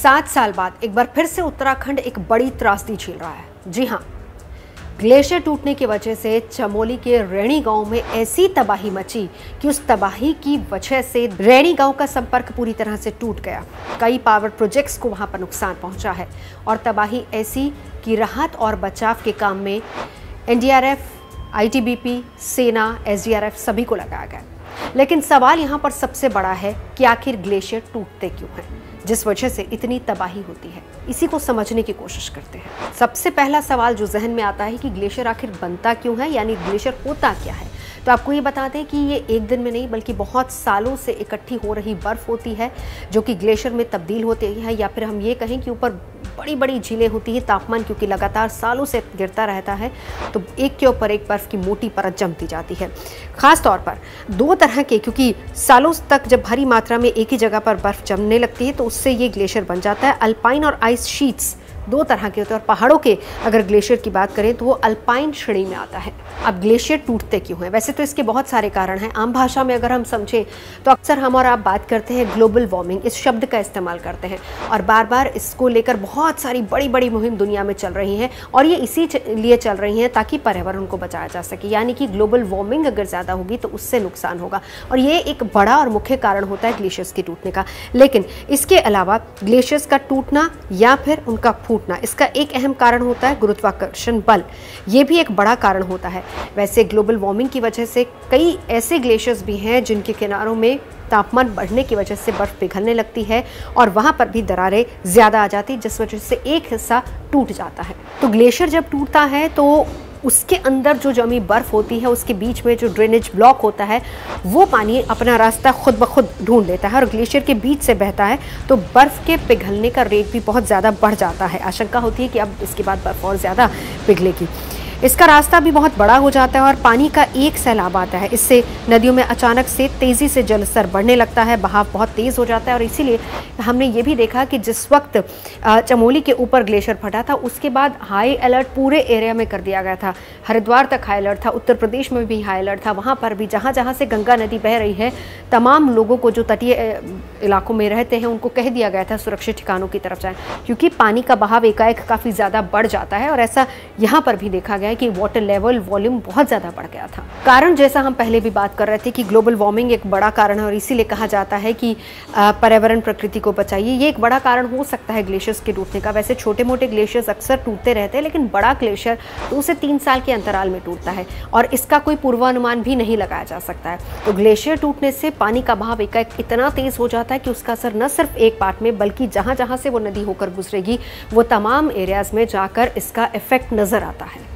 7 साल बाद एक बार फिर से उत्तराखंड एक बड़ी त्रासदी झेल रहा है। जी हाँ, ग्लेशियर टूटने की वजह से चमोली के रैणी गांव में ऐसी तबाही मची कि उस तबाही की वजह से रैणी गांव का संपर्क पूरी तरह से टूट गया। कई पावर प्रोजेक्ट्स को वहां पर नुकसान पहुंचा है और तबाही ऐसी कि राहत और बचाव के काम में एनडीआरएफ, आईटीबीपी, सेना, एसडीआरएफ सभी को लगाया गया। लेकिन सवाल यहाँ पर सबसे बड़ा है कि आखिर ग्लेशियर टूटते क्यों हैं, जिस वजह से इतनी तबाही होती है। इसी को समझने की कोशिश करते हैं। सबसे पहला सवाल जो जहन में आता है कि ग्लेशियर आखिर बनता क्यों है, यानी ग्लेशियर होता क्या है। तो आपको ये बता दें कि ये एक दिन में नहीं बल्कि बहुत सालों से इकट्ठी हो रही बर्फ़ होती है जो कि ग्लेशियर में तब्दील होती है, या फिर हम ये कहें कि ऊपर बड़ी बड़ी झीलें होती हैं। तापमान क्योंकि लगातार सालों से गिरता रहता है तो एक के ऊपर एक बर्फ़ की मोटी परत जमती जाती है। ख़ास तौर पर दो तरह के, क्योंकि सालों तक जब भारी मात्रा में एक ही जगह पर बर्फ़ जमने लगती है तो उससे ये ग्लेशियर बन जाता है। अल्पाइन और आइस शीट्स दो तरह के होते हैं और पहाड़ों के अगर ग्लेशियर की बात करें तो वो अल्पाइन श्रेणी में आता है। अब ग्लेशियर टूटते क्यों हैं? वैसे तो इसके बहुत सारे कारण हैं। आम भाषा में अगर हम समझें तो अक्सर हम और आप बात करते हैं ग्लोबल वार्मिंग, इस शब्द का इस्तेमाल करते हैं और बार बार इसको लेकर बहुत सारी बड़ी बड़ी मुहिम दुनिया में चल रही हैं और ये इसी लिए चल रही हैं ताकि पर्यावरण को बचाया जा सके। यानी कि ग्लोबल वार्मिंग अगर ज़्यादा होगी तो उससे नुकसान होगा और ये एक बड़ा और मुख्य कारण होता है ग्लेशियर्स के टूटने का। लेकिन इसके अलावा ग्लेशियर्स का टूटना या फिर उनका फूटना, इसका एक अहम कारण होता है गुरुत्वाकर्षण बल। ये भी एक बड़ा कारण होता है। वैसे ग्लोबल वार्मिंग की वजह से कई ऐसे ग्लेशियर्स भी हैं जिनके किनारों में तापमान बढ़ने की वजह से बर्फ पिघलने लगती है और वहां पर भी दरारें ज़्यादा आ जाती, जिस वजह से एक हिस्सा टूट जाता है। तो ग्लेशियर जब टूटता है तो उसके अंदर जो जमी बर्फ होती है, उसके बीच में जो ड्रेनेज ब्लॉक होता है, वो पानी अपना रास्ता खुद ब खुद ढूंढ लेता है और ग्लेशियर के बीच से बहता है तो बर्फ़ के पिघलने का रेट भी बहुत ज़्यादा बढ़ जाता है। आशंका होती है कि अब इसके बाद बर्फ़ और ज़्यादा पिघलेगी। इसका रास्ता भी बहुत बड़ा हो जाता है और पानी का एक सैलाब आता है। इससे नदियों में अचानक से तेज़ी से जल स्तर बढ़ने लगता है, बहाव बहुत तेज़ हो जाता है और इसीलिए हमने ये भी देखा कि जिस वक्त चमोली के ऊपर ग्लेशियर फटा था उसके बाद हाई अलर्ट पूरे एरिया में कर दिया गया था। हरिद्वार तक हाई अलर्ट था, उत्तर प्रदेश में भी हाई अलर्ट था। वहाँ पर भी जहाँ जहाँ से गंगा नदी बह रही है तमाम लोगों को जो तटीय इलाकों में रहते हैं उनको कह दिया गया था सुरक्षित ठिकानों की तरफ जाएं, क्योंकि पानी का बहाव एकाएक काफ़ी ज़्यादा बढ़ जाता है और ऐसा यहाँ पर भी देखा गया कि वाटर लेवल वॉल्यूम बहुत ज़्यादा बढ़ गया था। कारण जैसा हम पहले भी बात कर रहे थे कि ग्लोबल वार्मिंग एक बड़ा कारण है और इसीलिए कहा जाता है कि पर्यावरण प्रकृति को बचाइए। ये एक बड़ा कारण हो सकता है ग्लेशियर्स के टूटने का। वैसे छोटे मोटे ग्लेशियर्स अक्सर टूटते रहते हैं लेकिन बड़ा ग्लेशियर 2 से 3 साल के अंतराल में टूटता है और इसका कोई पूर्वानुमान भी नहीं लगाया जा सकता है। तो ग्लेशियर टूटने से पानी का बहाव एकाएक इतना तेज़ हो जाता है कि उसका असर न सिर्फ एक पार्ट में बल्कि जहाँ जहाँ से वो नदी होकर गुजरेगी वो तमाम एरियाज़ में जाकर इसका इफेक्ट नज़र आता है।